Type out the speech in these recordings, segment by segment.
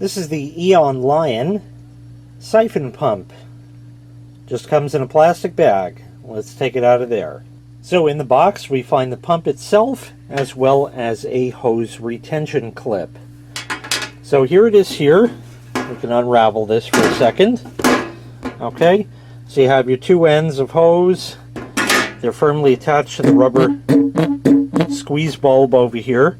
This is the EONLION Siphon pump. Just comes in a plastic bag. Let's take it out of there. So in the box we find the pump itself as well as a hose retention clip. So here it is here. We can unravel this for a second. Okay, so you have your two ends of hose. They're firmly attached to the rubber squeeze bulb over here.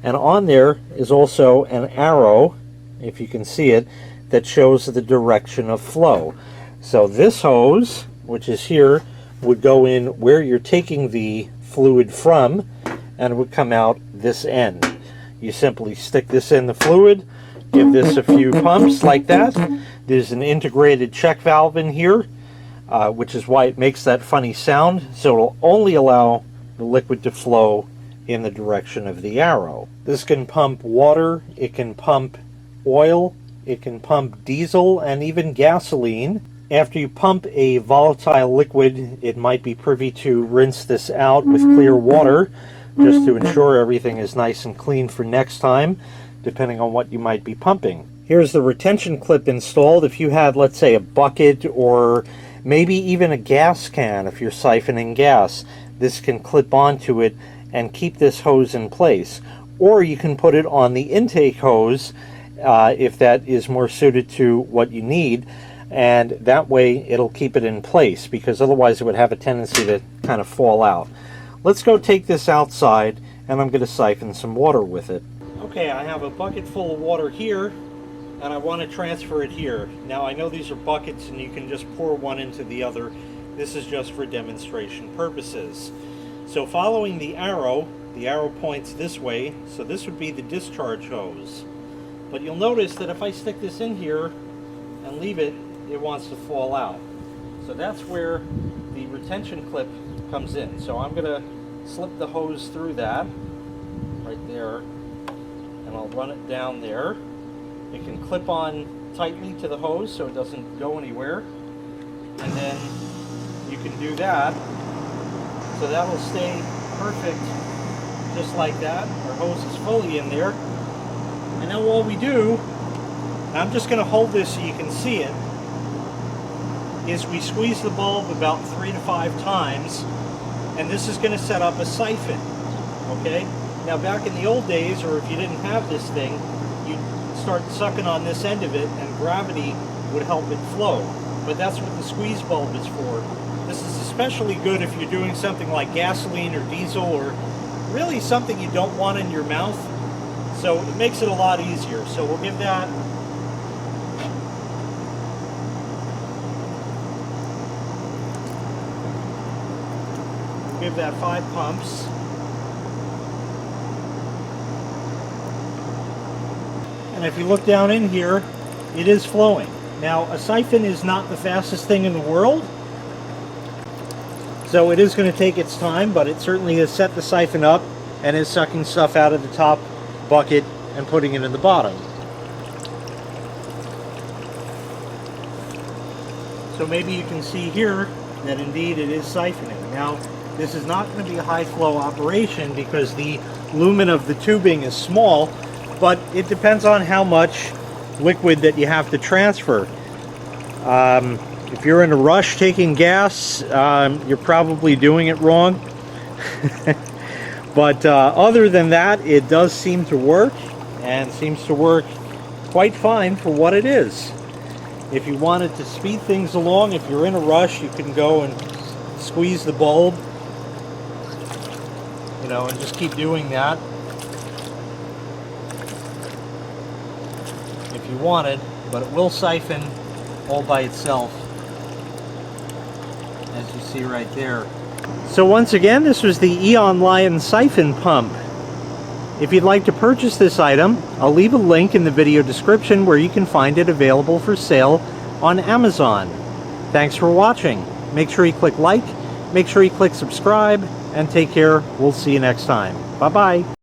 And on there is also an arrow, if you can see it, that shows the direction of flow. So this hose, which is here, would go in where you're taking the fluid from, and it would come out this end. You simply stick this in the fluid, give this a few pumps like that. There's an integrated check valve in here, which is why it makes that funny sound. So it'll only allow the liquid to flow in the direction of the arrow. This can pump water, it can pump oil, it can pump diesel, and even gasoline. After you pump a volatile liquid, it might be privy to rinse this out with clear water, just to ensure everything is nice and clean for next time, depending on what you might be pumping. Here's the retention clip installed. If you had, let's say, a bucket or maybe even a gas can, if you're siphoning gas, this can clip onto it and keep this hose in place. Or you can put it on the intake hose if that is more suited to what you need, and that way it'll keep it in place, because otherwise it would have a tendency to kind of fall out. Let's go take this outside, and I'm going to siphon some water with it. Okay, I have a bucket full of water here, and I want to transfer it here. Now I know these are buckets and you can just pour one into the other. This is just for demonstration purposes. So following the arrow points this way, so this would be the discharge hose. But you'll notice that if I stick this in here and leave it, it wants to fall out. So that's where the retention clip comes in. So I'm going to slip the hose through that, right there, and I'll run it down there. It can clip on tightly to the hose so it doesn't go anywhere. And then you can do that. So that will stay perfect just like that. Our hose is fully in there. And now all we do, and I'm just going to hold this so you can see it, is we squeeze the bulb about 3 to 5 times, and this is going to set up a siphon. Okay? Now back in the old days, or if you didn't have this thing, you'd start sucking on this end of it and gravity would help it flow. But that's what the squeeze bulb is for. This is especially good if you're doing something like gasoline or diesel, or really something you don't want in your mouth. So it makes it a lot easier. So we'll give that give that 5 pumps. And if you look down in here, it is flowing. Now a siphon is not the fastest thing in the world, so it is going to take its time, but it certainly has set the siphon up and is sucking stuff out of the top bucket and putting it in the bottom. So maybe you can see here that indeed it is siphoning. Now this is not going to be a high flow operation because the lumen of the tubing is small, but it depends on how much liquid that you have to transfer. If you're in a rush taking gas, you're probably doing it wrong. But other than that, it does seem to work, and seems to work quite fine for what it is. If you wanted to speed things along, if you're in a rush, you can go and squeeze the bulb, you know, and just keep doing that if you wanted, but it will siphon all by itself, as you see right there. So once again, this was the EONLION Siphon pump. If you'd like to purchase this item, I'll leave a link in the video description where you can find it available for sale on Amazon. Thanks for watching. Make sure you click like, make sure you click subscribe, and take care. We'll see you next time. Bye-bye.